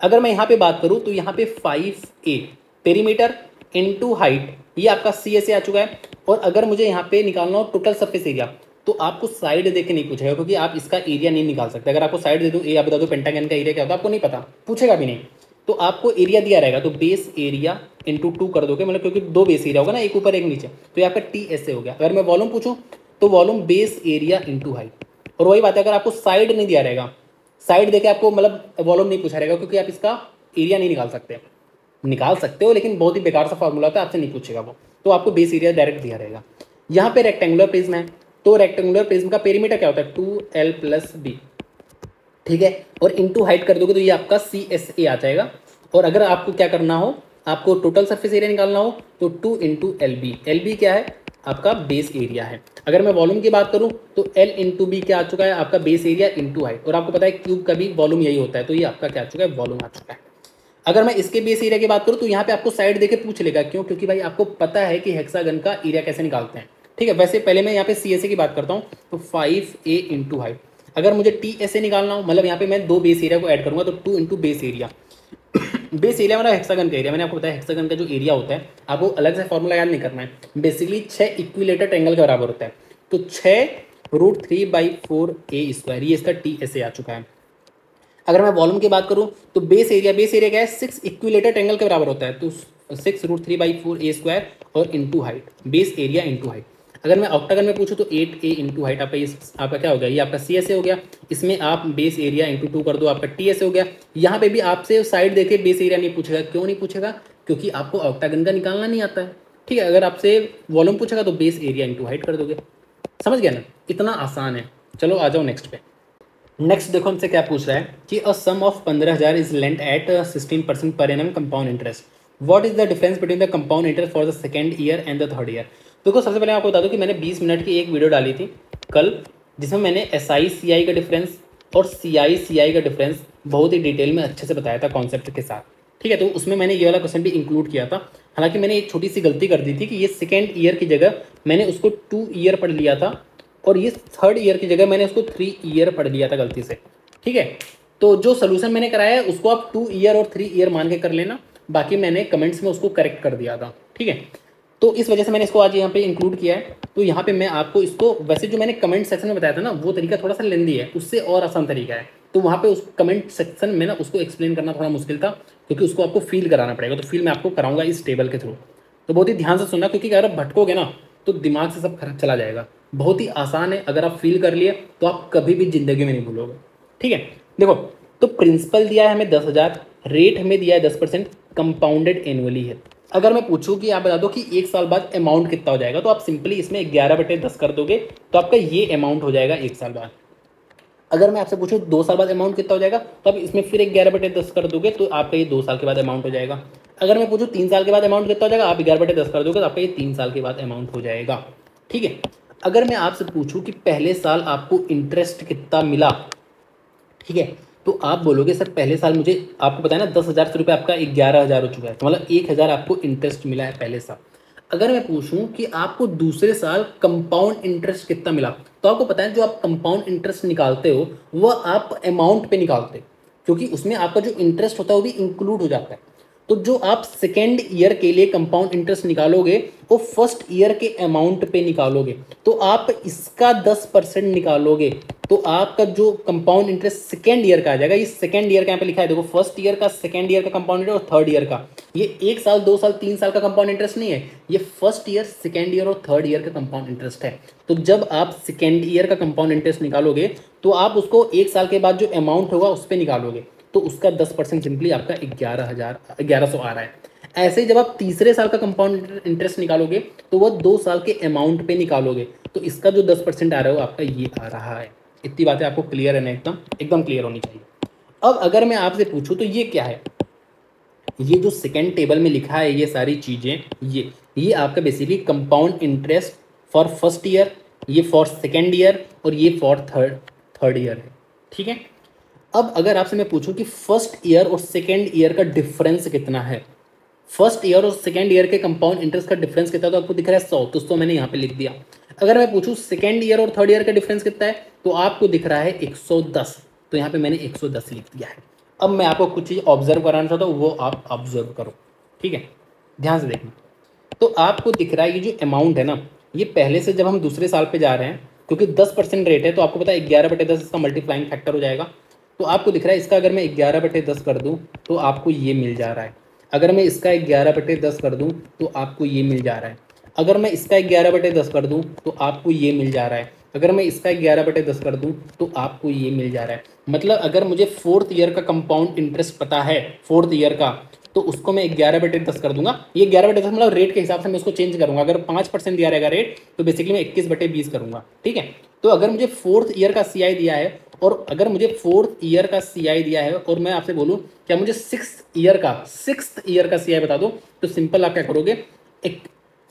अगर मैं यहाँ पे बात करूँ तो यहाँ पे 5a पेरीमीटर इनटू हाइट, ये आपका CSA आ चुका है। और अगर मुझे यहाँ पे निकालना हो टोटल सरफेस एरिया, तो आपको साइड देख के नहीं पूछेगा, क्योंकि आप इसका एरिया नहीं निकाल सकते। अगर आपको साइड दे दूँ, आप बता दो पेंटागन का एरिया क्या होता है, आपको नहीं पता, पूछेगा भी नहीं। तो आपको एरिया दिया रहेगा, तो बेस एरिया इनटू 2 कर दोगे, मतलब क्योंकि 2 बेस एरिया होगा ना, एक ऊपर एक नीचे, तो ये आपका TSA हो गया। अगर मैं वॉल्यूम पूछूं तो volume base area into height. और वही बात है, अगर आपको साइड नहीं दिया रहेगा, साइड देके आपको मतलब वॉल्यूम नहीं पूछा रहेगा, क्योंकि आप इसका एरिया नहीं निकाल सकते हो, लेकिन बहुत ही बेकार सा फॉर्मूला होता है, आपसे नहीं पूछेगा वो, तो आपको बेस एरिया डायरेक्ट दिया रहेगा। यहाँ पे रेक्टेंगुलर प्रिज्म है, तो रेक्टेंगुलर प्रिज्म का पेरीमीटर क्या होता है 2l+b, ठीक है, और इनटू हाइट कर दोगे तो ये आपका CSA आ जाएगा। और अगर आपको क्या करना हो, आपको टोटल सरफेस एरिया निकालना हो तो 2 × LB क्या है, आपका बेस एरिया है। अगर मैं वॉल्यूम की बात करूं तो L × B क्या आ चुका है, आपका बेस एरिया इनटू हाइट, और आपको पता है क्यूब का भी वॉल्यूम यही होता है, तो ये आपका क्या आ चुका है, वॉल्यूम आ चुका है। अगर मैं इसके बेस एरिया की बात करूं तो यहाँ पे आपको साइड देके पूछ लेगा, क्यों, क्योंकि भाई आपको पता है कि हेक्सागन का एरिया कैसे निकालते हैं, ठीक है। वैसे पहले मैं यहाँ पे CSA की बात करता हूँ, तो 5a × हाइट। अगर मुझे TSA निकालना हो, मतलब यहाँ पे मैं 2 बेस एरिया को ऐड करूंगा, तो 2 × बेस एरिया बेस एरिया मतलब हेक्सागन का एरिया, मैंने आपको बताया हेक्सागन का जो एरिया होता है, आपको अलग से फॉर्मूला याद नहीं करना है, बेसिकली 6 इक्विलेटरल ट्रायंगल के बराबर होता है, तो 6 √3/4a², ये इसका TSA आ चुका है। अगर मैं वॉल्यूम की बात करूं तो बेस एरिया क्या है, 6 इक्विलेटरल ट्रायंगल के बराबर होता है, तो 6 √3/4a², और into height, base area into height. अगर मैं ऑक्टागन में पूछूँ तो 8a इंटू हाइट आपका ये आपका क्या हो गया, ये आपका CSA हो गया। इसमें आप बेस एरिया इंटू 2 कर दो, आपका TSA हो गया। यहाँ पे भी आपसे साइड देके बेस एरिया नहीं पूछेगा। क्यों नहीं पूछेगा? क्योंकि आपको ऑक्टागन का निकालना नहीं आता है। ठीक है, अगर आपसे वॉल्यूम पूछेगा तो बेस एरिया इंटू हाइट कर दोगे। समझ गया ना, इतना आसान है। चलो आ जाओ नेक्स्ट पे। नेक्स्ट देखो हमसे क्या पूछ रहा है कि a sum of 15,000 is lent at 16% per annum compound interest. What is the difference between the compound interest for the second year and the third year. देखो सबसे पहले आपको बता दूं कि मैंने 20 मिनट की एक वीडियो डाली थी कल, जिसमें मैंने SI CI का डिफरेंस और CI का डिफरेंस बहुत ही डिटेल में अच्छे से बताया था कॉन्सेप्ट के साथ। ठीक है, तो उसमें मैंने ये वाला क्वेश्चन भी इंक्लूड किया था। हालांकि मैंने एक छोटी सी गलती कर दी थी कि ये सेकेंड ईयर की जगह मैंने उसको 2 ईयर पढ़ लिया था, और ये थर्ड ईयर की जगह मैंने उसको 3 ईयर पढ़ लिया था गलती से। ठीक है, तो जो सोल्यूशन मैंने कराया है उसको आप 2 ईयर और 3 ईयर मान के कर लेना, बाकी मैंने कमेंट्स में उसको करेक्ट कर दिया था। ठीक है, तो इस वजह से मैंने इसको आज यहाँ पे इंक्लूड किया है। तो यहाँ पे मैं आपको इसको, वैसे जो मैंने कमेंट सेक्शन में बताया था ना वो तरीका थोड़ा सा लेंदी है, उससे और आसान तरीका है। तो वहाँ पे उस कमेंट सेक्शन में ना उसको एक्सप्लेन करना थोड़ा मुश्किल था, क्योंकि उसको आपको फील कराना पड़ेगा। तो फील मैं आपको कराऊंगा इस टेबल के थ्रू। तो बहुत ही ध्यान से सुनना, क्योंकि अगर आप भटकोगे ना तो दिमाग से सब खराब चला जाएगा। बहुत ही आसान है, अगर आप फील कर लिए तो आप कभी भी जिंदगी में नहीं भूलोगे। ठीक है, देखो तो प्रिंसिपल दिया है हमें 10,000, रेट हमें दिया है 10%, कंपाउंडेड एनुअली है। अगर मैं पूछूं कि आप बता दो कि 1 साल बाद अमाउंट कितना हो जाएगा, तो आप सिंपली इसमें 11/10 कर दोगे तो आपका ये अमाउंट हो जाएगा 1 साल बाद। अगर मैं आपसे पूछूं 2 साल बाद अमाउंट कितना हो जाएगा, तो आप इसमें फिर 11/10 कर दोगे तो आपका ये 2 साल के बाद अमाउंट हो जाएगा। अगर मैं पूछूं 3 साल के बाद अमाउंट कितना हो जाएगा, आप 11/10 कर दोगे तो आपका ये 3 साल के बाद अमाउंट हो जाएगा। ठीक है, अगर मैं आपसे पूछूं कि पहले साल आपको इंटरेस्ट कितना मिला, ठीक है, तो आप बोलोगे सर पहले साल मुझे, आपको पता है ना 10,000 रुपये आपका 11,000 हो चुका है, तो मतलब 1,000 आपको इंटरेस्ट मिला है पहले साल। अगर मैं पूछूं कि आपको दूसरे साल कंपाउंड इंटरेस्ट कितना मिला, तो आपको पता है जो आप कंपाउंड इंटरेस्ट निकालते हो वह आप अमाउंट पे निकालते हो, क्योंकि उसमें आपका जो इंटरेस्ट होता है वो भी इंक्लूड हो जाता है। तो जो आप सेकेंड ईयर के लिए कंपाउंड इंटरेस्ट निकालोगे वो फर्स्ट ईयर के अमाउंट पे निकालोगे, तो आप इसका 10% निकालोगे तो आपका जो कंपाउंड इंटरेस्ट सेकेंड ईयर का आ जाएगा। ये सेकेंड ईयर का यहाँ पे लिखा है, देखो फर्स्ट ईयर का, सेकेंड ईयर का कंपाउंड इंटरेस्ट और थर्ड ईयर का। ये 1 साल 2 साल 3 साल का कंपाउंड इंटरेस्ट नहीं है, ये फर्स्ट ईयर, सेकेंड ईयर और थर्ड ईयर का कंपाउंड इंटरेस्ट है। तो जब आप सेकेंड ईयर का कंपाउंड इंटरेस्ट निकालोगे तो आप उसको 1 साल के बाद जो अमाउंट होगा उस पर निकालोगे, तो उसका 10% सिंपली आपका 11,100 आ रहा है। ऐसे ही जब आप तीसरे साल का कंपाउंड इंटरेस्ट निकालोगे तो वो 2 साल के अमाउंट पे निकालोगे, तो इसका जो 10% आ रहा है वो आपका ये आ रहा है। इतनी बातें आपको क्लियर है ना, एकदम एकदम क्लियर होनी चाहिए। अब अगर मैं आपसे पूछूं तो ये क्या है, ये जो सेकेंड टेबल में लिखा है ये सारी चीज़ें, ये आपका basically compound interest for first year, ये फॉर सेकेंड ईयर और ये फॉर थर्ड ईयर है। ठीक है, अब अगर आपसे मैं पूछूं कि फर्स्ट ईयर और सेकेंड ईयर का डिफरेंस कितना है, फर्स्ट ईयर और सेकेंड ईयर के कंपाउंड इंटरेस्ट का डिफरेंस कितना, तो आपको दिख रहा है 100, तो 100 मैंने यहाँ पे लिख दिया। अगर मैं पूछूं सेकेंड ईयर और थर्ड ईयर का डिफरेंस कितना है, तो आपको दिख रहा है 110, तो यहाँ पे मैंने 110 लिख दिया है। अब मैं आपको कुछ चीज़ ऑब्जर्व कराना चाहता हूँ, वो आप ऑब्जर्व करो। ठीक है, ध्यान से देखना। तो आपको दिख रहा है ये जो अमाउंट है ना, ये पहले से जब हम दूसरे साल पे जा रहे हैं, क्योंकि 10% रेट है तो आपको पता है 11/10 इसका मल्टीप्लाइंग फैक्टर हो जाएगा। तो आपको दिख रहा है इसका अगर मैं 11/10 कर दूं तो आपको ये मिल जा रहा है। अगर मैं इसका 11/10 कर दूं तो आपको ये मिल जा रहा है। अगर मैं इसका 11/10 कर दूं तो आपको ये मिल जा रहा है। अगर मैं इसका 11/10 कर दूं तो आपको ये मिल जा रहा है। मतलब अगर मुझे फोर्थ ईयर का कंपाउंड इंटरेस्ट पता है, फोर्थ ईयर का, तो उसको मैं 11/10 कर दूंगा। ये 11/10 मतलब रेट के हिसाब से मैं उसको चेंज करूंगा। अगर 5% दिया रहेगा रेट तो बेसिकली मैं 21/20 करूंगा। ठीक है, तो अगर मुझे फोर्थ ईयर का CI दिया है, और अगर मुझे फोर्थ ईयर का CI दिया है और मैं आपसे बोलूं क्या मुझे सिक्स ईयर का CI बता दो, तो सिंपल आप क्या करोगे, एक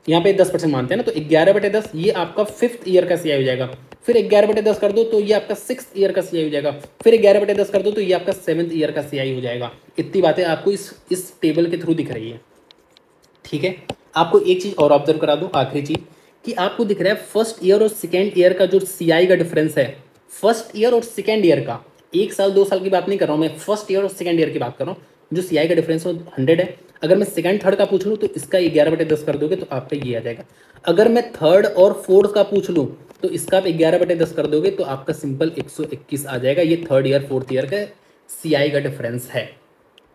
यहाँ पे 10% मानते हैं ना, तो 11/10 ये आपका फिफ्थ ईयर का CI हो जाएगा। फिर 11/10 कर दो तो ये आपका सिक्स ईयर का CI हो जाएगा। फिर 11/10 कर दो तो ये आपका सेवन्थ ईयर का CI हो जाएगा। इतनी बातें आपको इस टेबल के थ्रू दिख रही है। ठीक है, आपको एक चीज़ और ऑब्जर्व करा दूं, आखिरी चीज़, कि आपको दिख रहा है फर्स्ट ईयर और सेकेंड ईयर का जो CI का डिफरेंस है, फर्स्ट ईयर और सेकेंड ईयर का, 1 साल 2 साल की बात नहीं कर रहा हूँ मैं, फर्स्ट ईयर और सेकेंड ईयर की बात कर रहा हूँ, जो CI का डिफरेंस है 100 है। अगर मैं सेकंड थर्ड का पूछ लूँ तो इसका 11/10 कर दोगे तो आपका ये आ जाएगा। अगर मैं थर्ड और फोर्थ का पूछ लूँ तो इसका आप 11/10 कर दोगे तो आपका सिंपल 121 आ जाएगा। ये थर्ड ईयर फोर्थ ईयर का CI का डिफरेंस है।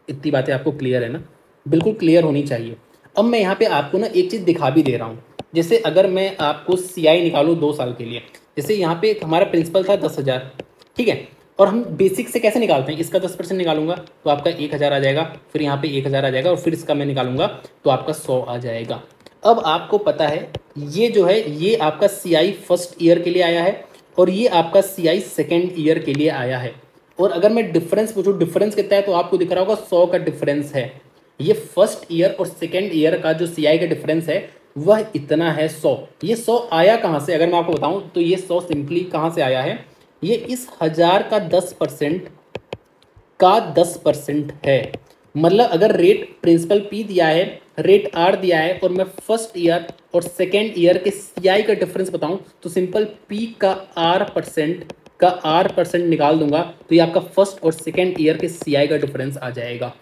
इतनी बातें आपको क्लियर है ना, बिल्कुल क्लियर होनी चाहिए। अब मैं यहाँ पे आपको ना एक चीज़ दिखा भी दे रहा हूँ। जैसे अगर मैं आपको CI निकालूँ 2 साल के लिए, जैसे यहाँ पे हमारा प्रिंसिपल था 10,000, ठीक है, और हम बेसिक से कैसे निकालते हैं, इसका 10% निकालूंगा तो आपका 1,000 आ जाएगा, फिर यहाँ पे 1,000 आ जाएगा, और फिर इसका मैं निकालूंगा तो आपका 100 आ जाएगा। अब आपको पता है ये जो है ये आपका CI फर्स्ट ईयर के लिए आया है और ये आपका CI सेकेंड ईयर के लिए आया है। और अगर मैं डिफरेंस पूछूँ डिफरेंस कितना है, तो आपको दिख रहा होगा 100 का डिफरेंस है। ये फर्स्ट ईयर और सेकेंड ईयर का जो CI का डिफरेंस है वह इतना है 100। ये 100 आया कहाँ से, अगर मैं आपको बताऊं तो ये 100 सिंपली कहाँ से आया है, ये इस 1000 का 10% का 10% है। मतलब अगर रेट प्रिंसिपल P दिया है, रेट R दिया है, और मैं फर्स्ट ईयर और सेकेंड ईयर के CI का डिफरेंस बताऊं तो सिंपल P का R% निकाल दूंगा तो ये आपका फर्स्ट और सेकेंड ईयर के CI का डिफरेंस आ जाएगा।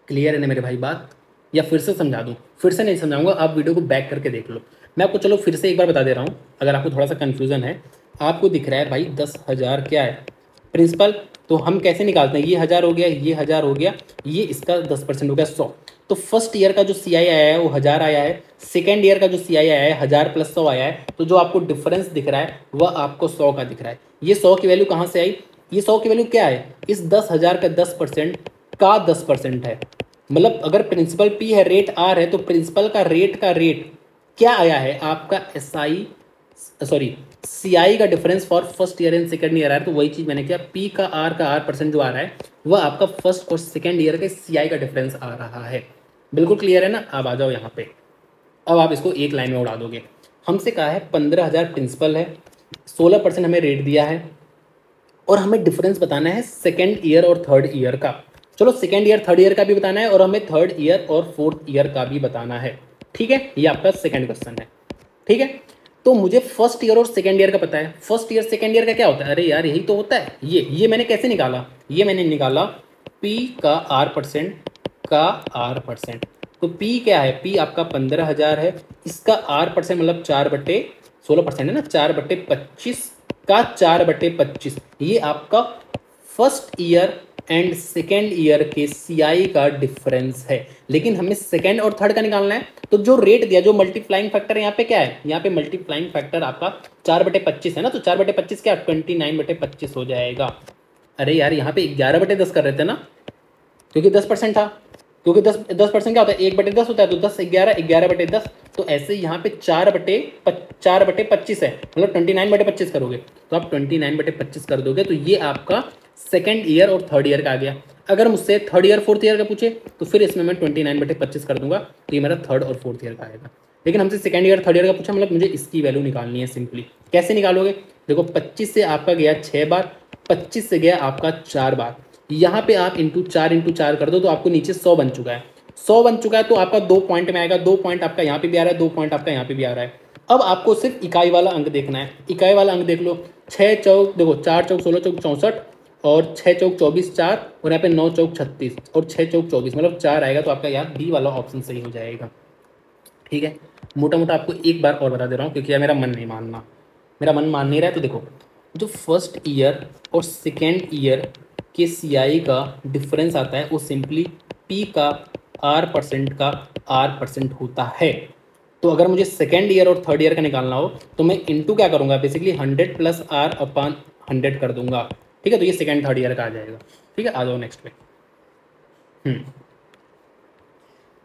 क्लियर है ना मेरे भाई बात, या फिर से समझा दूं? फिर से नहीं समझाऊंगा, आप वीडियो को बैक करके देख लो। मैं आपको चलो फिर से एक बार बता दे रहा हूँ, अगर आपको थोड़ा सा कन्फ्यूजन है। आपको दिख रहा है भाई 10,000 क्या है प्रिंसिपल, तो हम कैसे निकालते हैं, ये 1000 हो गया, ये 1000 हो गया, ये इसका 10% हो गया 100। तो फर्स्ट ईयर का जो CI आया है वो 1000 आया है, सेकेंड ईयर का जो CI आया है 1000 + 100 आया है, तो जो आपको डिफरेंस दिख रहा है वह आपको 100 का दिख रहा है। ये 100 की वैल्यू कहाँ से आई, ये 100 की वैल्यू क्या है, इस 10,000 का 10% का 10% है। मतलब अगर प्रिंसिपल P है, रेट R है, तो प्रिंसिपल का रेट क्या आया है आपका CI का difference for first year and second year आ रहा है। तो वही चीज मैंने किया, P का R% जो आ रहा है वह आपका फर्स्ट और सेकंड ईयर के CI का डिफरेंस आ रहा है। बिल्कुल क्लियर है ना? अब आ जाओ यहाँ पे, अब आप इसको एक लाइन में उड़ा दोगे। हमसे कहा है 15,000 प्रिंसिपल है, 16% हमें रेट दिया है, और हमें डिफरेंस बताना है सेकेंड ईयर और थर्ड ईयर का। चलो सेकेंड ईयर थर्ड ईयर का भी बताना है, और हमें थर्ड ईयर और फोर्थ ईयर का भी बताना है। ठीक है, ये आपका सेकेंड क्वेश्चन है। ठीक है, तो मुझे फर्स्ट ईयर और सेकेंड ईयर का पता है। फर्स्ट ईयर सेकेंड ईयर का क्या होता है, अरे यार यही तो होता है। ये मैंने कैसे निकाला, ये मैंने निकाला P का R%। तो P क्या है, P आपका 15,000 है, इसका R% मतलब 4/16% है ना, 4/25 का 4/25, ये आपका first year and second year के CI का डिफरेंस है। लेकिन हमें सेकेंड और थर्ड का निकालना है, तो जो रेट दिया, जो मल्टीप्लाइंग फैक्टर यहाँ पे क्या है, यहाँ पे मल्टीप्लाइंग फैक्टर आपका 4/25 है ना, तो 4/25 क्या 29/25 हो जाएगा। अरे यार यहाँ पे 11/10 कर रहे थे ना, क्योंकि 10% था, क्योंकि 10% क्या होता है, 1/10 होता है, तो 10 11 11/10, तो ऐसे यहाँ पे 4/25 है, मतलब 29/25 करोगे, तो आप 29/25 कर दोगे, तो ये आपका सेकेंड ईयर और थर्ड ईयर का आ गया। अगर मुझसे थर्ड ईयर फोर्थ ईयर का पूछे तो फिर इसमें मैं 29/25 कर दूंगा, तो ये मेरा थर्ड और फोर्थ ईयर का आएगा। लेकिन हमसे सेकेंड ईयर थर्ड ईयर का पूछा, मतलब मुझे इसकी वैल्यू निकालनी है सिंपली। कैसे निकालोगे, देखो 25 से आपका गया 6 बार, 25 से गया आपका 4 बार, यहाँ पे आप इंटू 4 कर दो, तो आपको नीचे 100 बन चुका है। 100 बन चुका है, तो आपका 2 पॉइंट में आएगा, 2 पॉइंट आपका यहाँ पे भी आ रहा है, 2 पॉइंट आपका यहाँ पे भी आ रहा है। अब आपको सिर्फ इकाई वाला अंक देखना है। इकाई वाला अंक देख लो, 6 चौक देखो, 4 चौक 16 चौक 64, और 6 चौक 24 4, और यहाँ पे 9 चौक 36, और 6 चौक 24, मतलब 4 आएगा, तो आपका यार बी वाला ऑप्शन सही हो जाएगा। ठीक है, मोटा मोटा आपको एक बार और बता दे रहा हूँ, क्योंकि यार मेरा मन नहीं मानना, मेरा मन मान नहीं रहा है। तो देखो, जो फर्स्ट ईयर और सेकेंड ईयर के CI का डिफरेंस आता है वो सिंपली P का R% होता है। तो अगर मुझे सेकेंड ईयर और थर्ड ईयर का निकालना हो तो मैं इंटू क्या करूँगा, बेसिकली 100 + R/100 कर दूंगा। ठीक है, तो ये सेकेंड थर्ड ईयर का आ जाएगा। ठीक है, आ जाओ नेक्स्ट पे।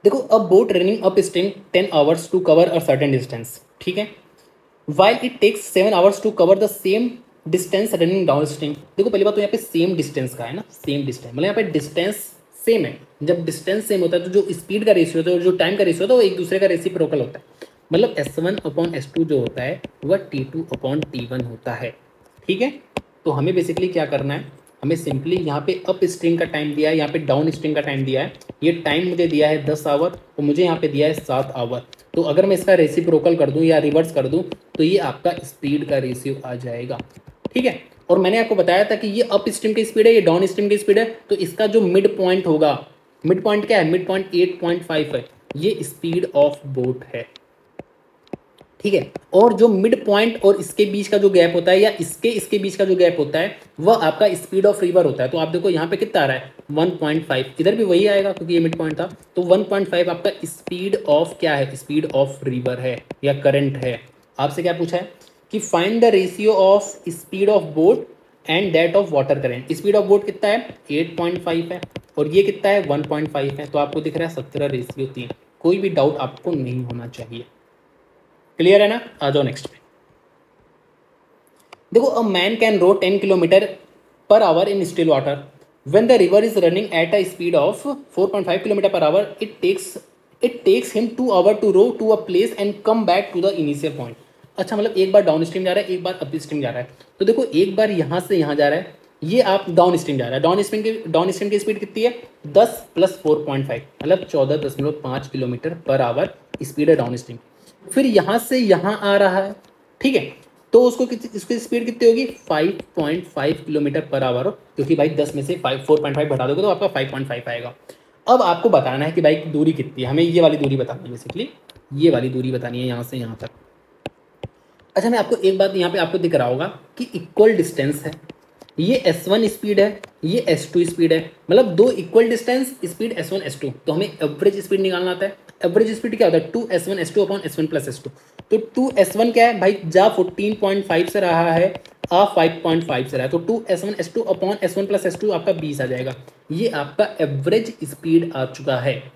देखो, अब boat running upstream 10 hours to cover a certain distance. ठीक है, while it takes 7 hours to cover the same distance running downstream. देखो पहली बात तो यहाँ पे सेम डिस्टेंस का है ना, सेम डिस्टेंस मतलब यहाँ पे डिस्टेंस सेम है। जब डिस्टेंस सेम होता है तो जो स्पीड का रेशियो होता है और जो टाइम का रेशियो होता है वो एक दूसरे का रेसिप्रोकल होता है। मतलब S1/S2 जो होता है वह T2/T1 होता है। ठीक है, तो हमें बेसिकली क्या करना है, हमें सिंपली यहाँ पे अप स्ट्रिंग का टाइम दिया है, यहाँ पे डाउन स्ट्रिंग का टाइम दिया है। ये टाइम मुझे दिया है 10 आवर, तो मुझे यहाँ पे दिया है 7 आवर। तो अगर मैं इसका रेसिप्रोकल कर दूँ या रिवर्स कर दूँ तो ये आपका स्पीड का रेशियो आ जाएगा। ठीक है, और मैंने आपको बताया था कि ये अप स्ट्रीम की स्पीड है, ये डाउन स्ट्रीम की स्पीड है, तो इसका जो मिड पॉइंट होगा, मिड पॉइंट क्या है, मिड पॉइंट 8.5 है, ये स्पीड ऑफ बोट है। ठीक है, और जो मिड पॉइंट और इसके बीच का जो गैप होता है या इसके बीच का जो गैप होता है वह आपका स्पीड ऑफ रिवर होता है। तो आप देखो यहाँ पे कितना आ रहा है 1.5, इधर भी वही आएगा क्योंकि ये मिड पॉइंट था। तो 1.5 आपका स्पीड ऑफ क्या है, स्पीड ऑफ रिवर है या करंट है। आपसे क्या पूछा है कि find the ratio of speed of boat and that of water current. Speed of boat कितना है, 8.5 है, और ये कितना है, 1.5 है। तो आपको दिख रहा है 17:3। कोई भी डाउट आपको नहीं होना चाहिए। क्लियर है ना। आ जाओ नेक्स्ट पे। देखो, a man can row 10 km/h in still water when the river is running at a speed of 4.5 km/h. It takes him 2 hours to row to a place and come back to the initial point. अच्छा, मतलब एक बार down stream जा रहा है, एक बार up stream जा रहा है। तो देखो, एक बार यहाँ से यहाँ जा रहा है, ये आप डाउन स्ट्रीम जा रहा है। डाउन स्ट्रीम की स्पीड कितनी है, 10 + 4.5 मतलब 14.5 km/h स्पीड है डाउन स्ट्रीम। फिर यहाँ से यहाँ आ रहा है, ठीक है, तो उसको इसकी स्पीड कितनी होगी, 5.5 km/h, क्योंकि भाई 10 में से 4.5 घटा दोगे तो आपका 5.5 आएगा। अब आपको बताना है कि भाई दूरी कितनी है, हमें ये वाली दूरी बतानी है, बेसिकली ये वाली दूरी बतानी है यहाँ से यहाँ तक। अच्छा, मैं आपको एक बात यहाँ पे आपको दिख रहा होगा कि इक्वल डिस्टेंस है, ये S1 स्पीड है, ये S2 स्पीड है, मतलब दो equal distance speed S1 S2। तो हमें एवरेज स्पीड निकालना आता है। एवरेज स्पीड क्या होता है, 2S1 S2 upon S1 + S2। तो 2S1 क्या है भाई, जा 14.5 से रहा है, आ 5.5 से रहा है, तो 2S1 S2 upon S1 + S2 आपका 20 आ जाएगा। ये आपका एवरेज स्पीड आ चुका है।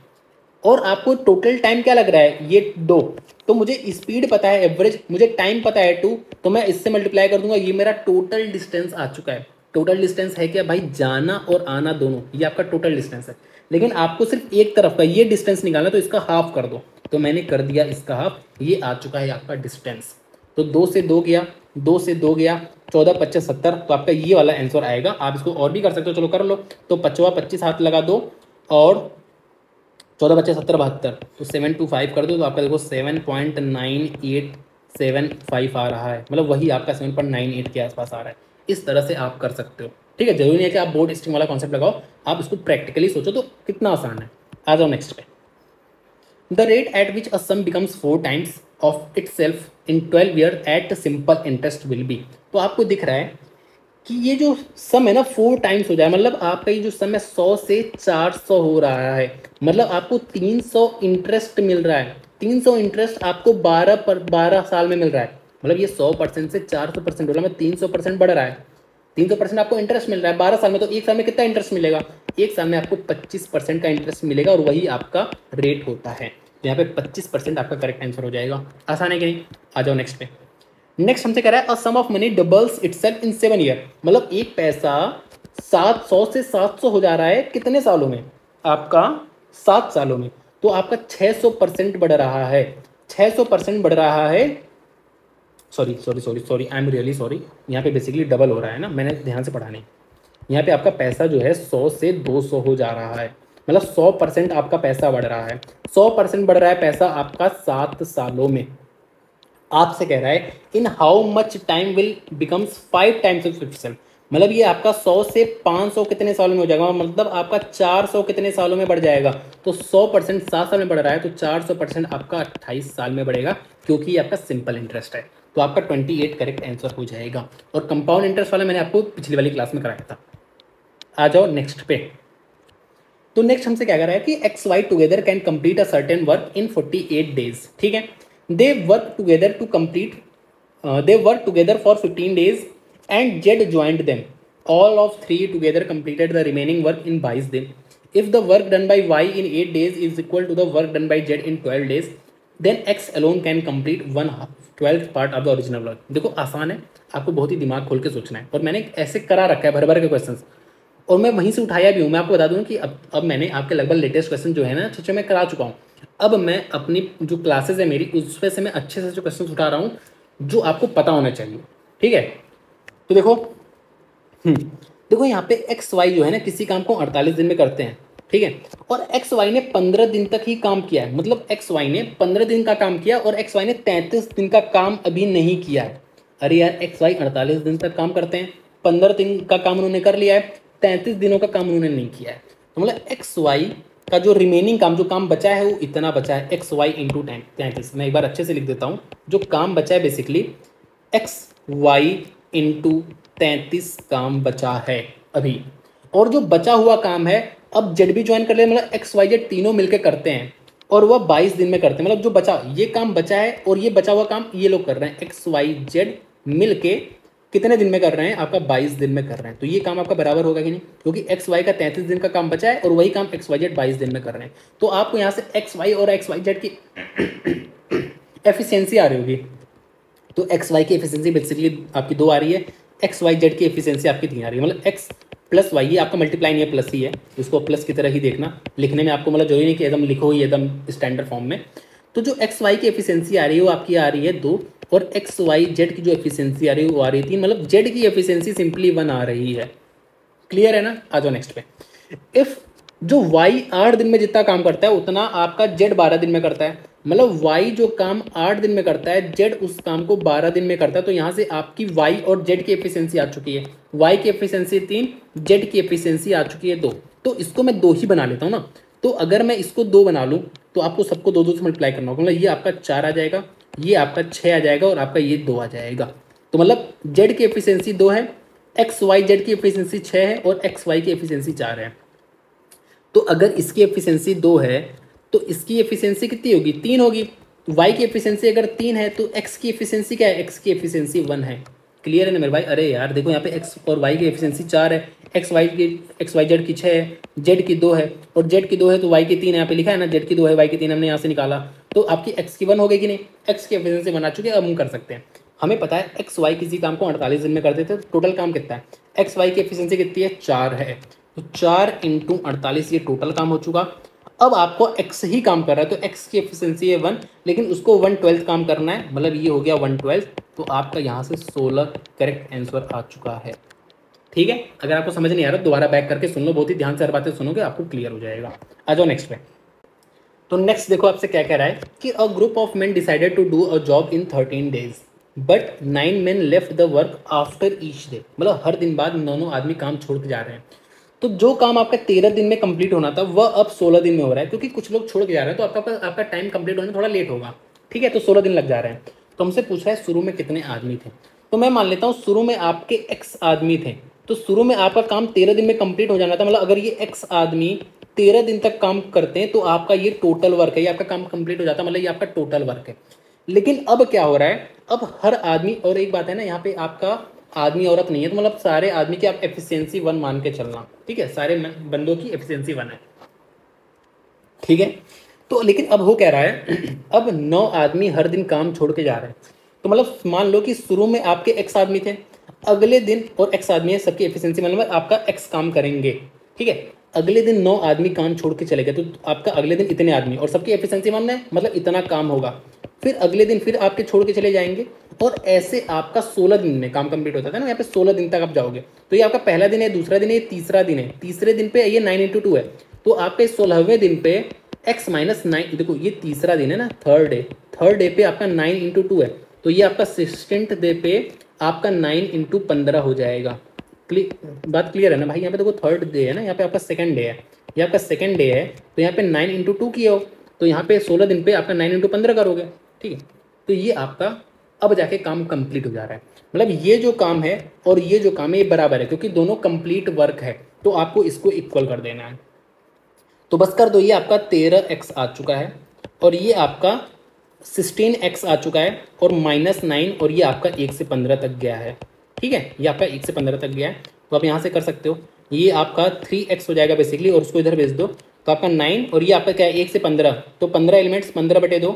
और आपको टोटल टाइम क्या लग रहा है, ये 2। तो मुझे स्पीड पता है एवरेज, मुझे टाइम पता है 2, तो मैं इससे मल्टीप्लाई कर दूंगा, ये मेरा टोटल डिस्टेंस आ चुका है। टोटल डिस्टेंस है क्या भाई, जाना और आना दोनों, ये आपका टोटल डिस्टेंस है। लेकिन आपको सिर्फ एक तरफ का ये डिस्टेंस निकालना, तो इसका हाफ कर दो। तो मैंने कर दिया इसका हाफ, ये आ चुका है आपका डिस्टेंस। तो 2 से 2 गया, 2 से 2 गया, 14 × 25 = 70। तो आपका ये वाला आंसर आएगा। आप इसको और भी कर सकते हो, चलो कर लो। तो 25 हाथ लगा दो, और 14 × 25 = 70, 72। तो 725 कर दो, तो आपका देखो 7.9875 आ रहा है, मतलब वही आपका 7.98 के आसपास आ रहा है। इस तरह से आप कर सकते हो, ठीक है। जरूरी नहीं है कि आप बोर्ड स्ट्रिंग वाला कॉन्सेप्ट लगाओ, आप इसको प्रैक्टिकली सोचो तो कितना आसान है। आ जाओ नेक्स्ट पे। The rate at which a sum becomes 4 times of itself in 12 year at simple interest will be. तो आपको दिख रहा है कि ये जो सम है ना 4 times हो जाए, मतलब आपका ये जो सम है 100 से 400 हो रहा है, मतलब आपको 300 इंटरेस्ट मिल रहा है। 300 इंटरेस्ट आपको 12 साल में मिल रहा है, मतलब ये 100% से 400% हो रहा है, 300% बढ़ रहा है। 300% आपको इंटरेस्ट मिल रहा है 12 साल में, तो एक साल में कितना इंटरेस्ट मिलेगा, एक साल में आपको 25% का इंटरेस्ट मिलेगा, और वही आपका रेट होता है। तो यहाँ पे 25% आपका करेक्ट आंसर हो जाएगा। आसान है कि नहीं। आ जाओ नेक्स्ट पे। नेक्स्ट हमसे कह रहा है a sum of money doubles itself in 7 year, मतलब एक पैसा 700 से 700 हो जा रहा है कितने सालों में, आपका 7 सालों में। तो आपका 600% बढ़ रहा है, 600% बढ़ रहा है। Sorry, I am really sorry, यहाँ पे बेसिकली डबल हो रहा है ना, मैंने ध्यान से पढ़ा नहीं। यहाँ पे आपका पैसा जो है 100 से 200 हो जा रहा है, मतलब 100% आपका पैसा बढ़ रहा है। 100% बढ़ रहा है पैसा आपका 7 सालों में। आपसे कह रहा है in how much time will becomes 5 times of itself, मतलब ये आपका 100 से 500 कितने सालों में हो जाएगा, मतलब आपका 400 कितने सालों में बढ़ जाएगा। तो 100% 7 साल में बढ़ रहा है, तो 400% आपका 28 साल में बढ़ेगा, क्योंकि ये आपका सिंपल इंटरेस्ट है। तो आपका 28 करेक्ट आंसर हो जाएगा। और कंपाउंड इंटरेस्ट वाला मैंने आपको पिछली वाली क्लास में कराया था। आ जाओ नेक्स्ट पे। तो नेक्स्ट हमसे क्या कर रहा है कि X Y together can complete a certain work in 48 days, ठीक है। They work together to complete they worked together for 15 days and Z joined them. All of three together completed the remaining work in 22 days. If the work done by Y in 8 days is equal to the work done by Z in 12 days, then X alone can complete 1/12 part of the original work. देखो आसान है, आपको बहुत ही दिमाग खोल के सोचना है, और मैंने ऐसे करा रखा है भर भर के क्वेश्चंस, और मैं वहीं से उठाया भी हूँ। मैं आपको बता दूँ कि अब मैंने आपके लगभग लेटेस्ट क्वेश्चन जो है ना सोचे मैं करा चुका हूँ। अब मैं अपनी जो क्लासेज है मेरी उसमें से मैं अच्छे से जो क्वेश्चन उठा रहा हूँ जो आपको पता होना चाहिए, ठीक है। तो देखो देखो यहाँ पे एक्स वाई जो है ना किसी काम को 48 दिन में करते हैं, ठीक है, और एक्स वाई ने 15 दिन तक ही काम किया है, मतलब एक्स वाई ने 15 दिन का काम किया और एक्स वाई ने 33 दिन का काम अभी नहीं किया है। अरे यार, एक्स वाई 48 दिन तक काम करते हैं, 15 दिन का काम उन्होंने कर लिया है, 33 दिनों का काम उन्होंने नहीं किया है। तो मतलब एक्स वाई का जो रिमेनिंग काम, जो काम बचा है वो इतना बचा है, एक्स वाई इंटू 33। मैं एक बार अच्छे से लिख देता हूँ, जो काम बचा है बेसिकली एक्स वाई इंटू 33 काम बचा है अभी। और जो बचा हुआ काम है अब जेड भी ज्वाइन कर ले, मतलब एक्स वाई जेड तीनों मिलकर करते हैं और वह 22 दिन में करते हैं। मतलब जो बचा, ये काम बचा है और ये बचा हुआ काम ये लोग कर रहे हैं, एक्स वाई जेड मिल के कितने दिन में कर रहे हैं, आपका 22 दिन में कर रहे हैं। तो ये काम आपका बराबर होगा कि नहीं, क्योंकि एक्स वाई का 33 दिन का काम बचा है और वही काम एक्स वाई जेड 22 दिन में कर रहे हैं। तो आपको यहाँ से एक्स वाई और एक्स वाई जेड की एफिशिएंसी आ रही होगी। तो एक्स वाई की एफिशिएंसी बेसिकली आपकी 2 आ रही है, एक्स वाई जेड की एफिशिएंसी आपकी 3 आ रही है। मतलब एक्स प्लस वाई, ये आपका मल्टीप्लाई नहीं है, प्लस ही है, इसको प्लस की तरह ही देखना। लिखने में आपको मतलब जरूरी नहीं कि एकदम लिखो ही एकदम स्टैंडर्ड फॉर्म में। तो जो एक्स वाई की एफिशिएंसी आ रही है वो आपकी आ रही है 2, और एक्स वाई जेड की जो एफिशिएंसी आ रही है वो आ रही है 3। मतलब जेड की एफिशिएंसी सिंपली 1 आ रही है। क्लियर है ना। आ जाओ नेक्स्ट पे। इफ जो y 8 दिन में जितना काम करता है उतना आपका z 12 दिन में करता है, मतलब y जो काम 8 दिन में करता है z उस काम को 12 दिन में करता है। तो यहाँ से आपकी y और z की एफिशिएंसी आ चुकी है, y की एफिशिएंसी 3, z की एफिशिएंसी आ चुकी है 2। तो इसको मैं 2 ही बना लेता हूँ ना। तो अगर मैं इसको 2 बना लूँ तो आपको सबको 2 2 से मल्टीप्लाई करना होगा। मतलब ये आपका 4 आ जाएगा, ये आपका 6 आ जाएगा और आपका ये 2 आ जाएगा। तो मतलब z की एफिशिएंसी 2 है, एक्स वाई जेड की एफिशिएंसी 6 है और एक्स वाई की एफिशिएंसी 4 है। तो अगर इसकी एफिशिएंसी 2 है तो इसकी एफिशिएंसी कितनी होगी, 3 होगी। वाई की एफिशिएंसी अगर 3 है तो एक्स की एफिशिएंसी क्या है, एक्स की एफिशिएंसी 1 है। क्लियर है ना मेरे भाई। अरे यार देखो यहाँ पे एक्स और वाई की एफिशिएंसी 4 है, एक्स वाई जेड की 6 है, जेड की 2 है और जेड की 2 है तो वाई की 3 है। यहाँ पे लिखा है ना जेड की 2 है वाई की 3, हमने यहाँ से निकाला। तो आपकी एक्स की 1 हो गई कि नहीं, एक्स की एफिशिएंसी बना चुके। अब हम कर सकते हैं, हमें पता है एक्स वाई किसी काम को 48 दिन में करते थे। टोटल काम कितना है, एक्स वाई की एफिशिएंसी कितनी है, 4 है। तो 4 × 48 ये टोटल काम हो चुका। अब आपको एक्स ही काम कर रहा है तो एक्स की एफिशिएंसी है 1, लेकिन उसको 1/12 काम करना है, मतलब ये हो गया 1/12। तो आपका यहाँ से 16 करेक्ट आंसर आ चुका है। ठीक है। अगर आपको समझ नहीं आ रहा दोबारा बैक करके सुन लो, बहुत ही ध्यान से हर बातें सुनोगे आपको क्लियर हो जाएगा। आ जाओ नेक्स्ट पे। तो नेक्स्ट देखो आपसे क्या कह रहा है कि a group of men decided to do a job in 13 days but 9 men left the work after each day. मतलब हर दिन बाद 9 आदमी काम छोड़ के जा रहे हैं। तो जो काम आपका 13 दिन में कंप्लीट होना था वह अब 16 दिन में हो रहा है, क्योंकि कुछ लोग छोड़ के जा रहे हैं तो आपका टाइम कंप्लीट होने में थोड़ा लेट होगा। ठीक है, तो 16 दिन लग जा रहे हैं। तो हमसे पूछ रहा है शुरू में कितने आदमी थे। तो मैं मान लेता हूँ शुरू में आपके एक्स आदमी थे, तो शुरू में आपका काम 13 दिन में कंप्लीट हो जाना था। मतलब अगर ये एक्स आदमी 13 दिन तक काम करते हैं तो आपका ये टोटल वर्क है, ये आपका काम कंप्लीट हो जाता है, मतलब ये आपका टोटल वर्क है। लेकिन अब क्या हो रहा है, अब हर आदमी, और एक बात है ना यहाँ पे आपका आदमी औरत नहीं है, तो मतलब सारे आदमी की आप एफिशिएंसी 1 मान के चलना। ठीक है, सारे बंदों की एफिशिएंसी 1 है। ठीक है। तो लेकिन अब हो कह रहा है अब 9 आदमी हर दिन काम छोड़ के जा रहे हैं। तो मतलब मान लो कि शुरू में आपके एक्स आदमी थे, अगले दिन और एक्स आदमी है, सबकी एफिशिएंसी मतलब आपका एक्स काम करेंगे। ठीक है, अगले दिन 9 आदमी काम छोड़ के चले गए तो आपका अगले दिन इतने आदमी और सबकी एफिशिएंसी मानना है, मतलब इतना काम होगा। फिर अगले दिन फिर आपके छोड़ के चले जाएंगे और ऐसे आपका 16 दिन में काम कंप्लीट होता था ना। यहाँ पे 16 दिन तक आप जाओगे तो ये आपका पहला दिन है, दूसरा दिन है, तीसरा दिन है। तीसरे दिन पे ये 9 × 2 है, तो आपके 16वें दिन पे x - 9, देखो ये तीसरा दिन है ना, थर्ड डे पे आपका 9 × 2 है, तो ये आपका 16th डे पे आपका 9 × 15 हो जाएगा। बात क्लियर है ना भाई। यहाँ पे देखो थर्ड डे है ना, यहाँ पे आपका सेकंड डे है, ये आपका सेकंड डे है। तो यहाँ पे 9 × 2 किए हो तो यहाँ पे 16 दिन पे आपका 9 × 15 करोगे। ठीक है, तो ये आपका अब जाके काम कंप्लीट हो जा रहा है। मतलब ये जो काम है और ये जो काम है ये बराबर है, क्योंकि दोनों कंप्लीट वर्क है, तो आपको इसको इक्वल कर देना है। तो बस कर दो, ये आपका 13x आ चुका है और ये आपका 16x आ चुका है और -9 और ये आपका 1 से 15 तक गया है। ठीक है, ये आपका 1 से 15 तक गया है। तो आप यहाँ से कर सकते हो, ये आपका 3x हो जाएगा बेसिकली, और उसको इधर भेज दो तो आपका 9 और ये आपका क्या है 1 से 15, तो 15 एलिमेंट्स 15/2,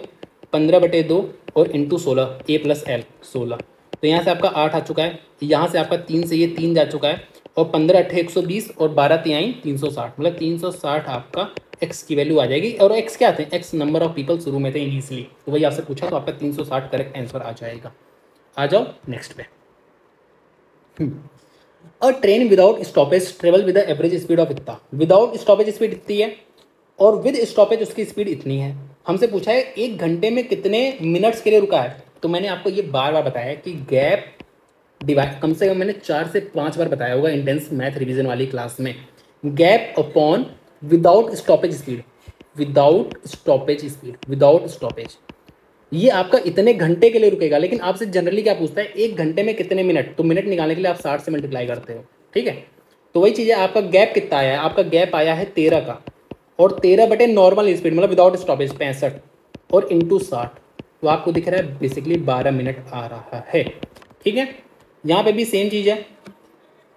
15/2 और इंटू 16, a + l 16। तो यहाँ से आपका 8 आ चुका है, यहाँ से आपका 3 से ये 3 जा चुका है और 15 × 8 = 120 और 12 × 3 = 360, मतलब 360 आपका x की वैल्यू आ जाएगी। और x क्या थे, x नंबर ऑफ पीपल शुरू में थे इनिशियली, तो वही आपसे पूछा तो आपका 360 करेक्ट आंसर आ जाएगा। आ जाओ नेक्स्ट पे। अ train without stoppage travel with the average speed of इतना, विदाउट स्टॉपेज स्पीड इतनी है और विद स्टॉपेज उसकी स्पीड इतनी है। हमसे पूछा है 1 घंटे में कितने मिनट्स के लिए रुका है। तो मैंने आपको ये बार बार बताया कि गैप डिवाइड, कम से कम मैंने 4 से 5 बार बताया होगा इंटेंस मैथ रिवीजन वाली क्लास में। Gap upon without stoppage speed, without stoppage speed, without stoppage, ये आपका इतने घंटे के लिए रुकेगा। लेकिन आपसे जनरली क्या पूछता है 1 घंटे में कितने मिनट, तो मिनट निकालने के लिए आप 60 से मल्टीप्लाई करते हो। ठीक है, तो वही चीज़ है, आपका गैप कितना आया है, आपका गैप आया है 13 का, और 13 बटे नॉर्मल स्पीड मतलब विदाउट स्टॉपेज 65 और इंटू 60, तो आपको दिख रहा है बेसिकली 12 मिनट आ रहा है। ठीक है, यहाँ पे भी सेम चीज़ है,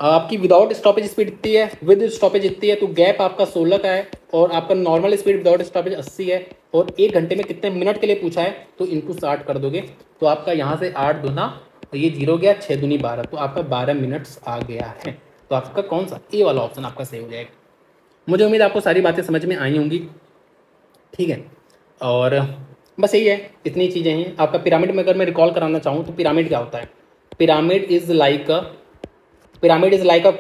आपकी विदाउट स्टॉपेज स्पीड इतनी है, विद स्टॉपेज इतनी है, तो गैप आपका 16 का है, और आपका नॉर्मल स्पीड विदाउट स्टॉपेज 80 है, और 1 घंटे में कितने मिनट के लिए पूछा है, तो इंटू 60 कर दोगे, तो आपका यहाँ से 8 दूना, तो ये 0 गया, 6 दूनी 12, तो आपका 12 मिनट्स आ गया है। तो आपका कौन सा ए वाला ऑप्शन आपका सही हो जाएगा। मुझे उम्मीद आपको सारी बातें समझ में आई होंगी। ठीक है, और बस यही है, इतनी चीज़ें हैं। आपका पिरामिड में अगर मैं रिकॉल कराना चाहूँ तो पिरामिड क्या होता है, पिरामिड इज़ लाइक अ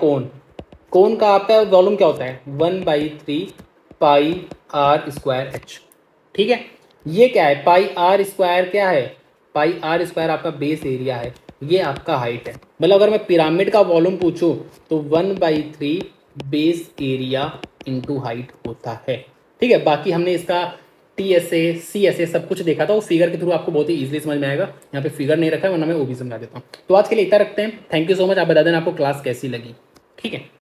कोन का आपका वॉल्यूम क्या होता है, 1/3 पाई आर स्क्वायर एच। ठीक है, ये क्या है, पाई आर स्क्वायर क्या है, पाई आर स्क्वायर आपका बेस एरिया है, ये आपका हाइट है। मतलब अगर मैं पिरामिड का वॉल्यूम पूछूं तो 1/3 बेस एरिया इंटू हाइट होता है। ठीक है, बाकी हमने इसका TSA CSA सब कुछ देखा था, वो फिगर के थ्रू आपको बहुत ही इजीली समझ में आएगा। यहाँ पे फिगर नहीं रखा है, वरना मैं वो भी समझा देता हूँ। तो आज के लिए इतना रखते हैं। Thank you so much. आप बता देना आपको क्लास कैसी लगी। ठीक है।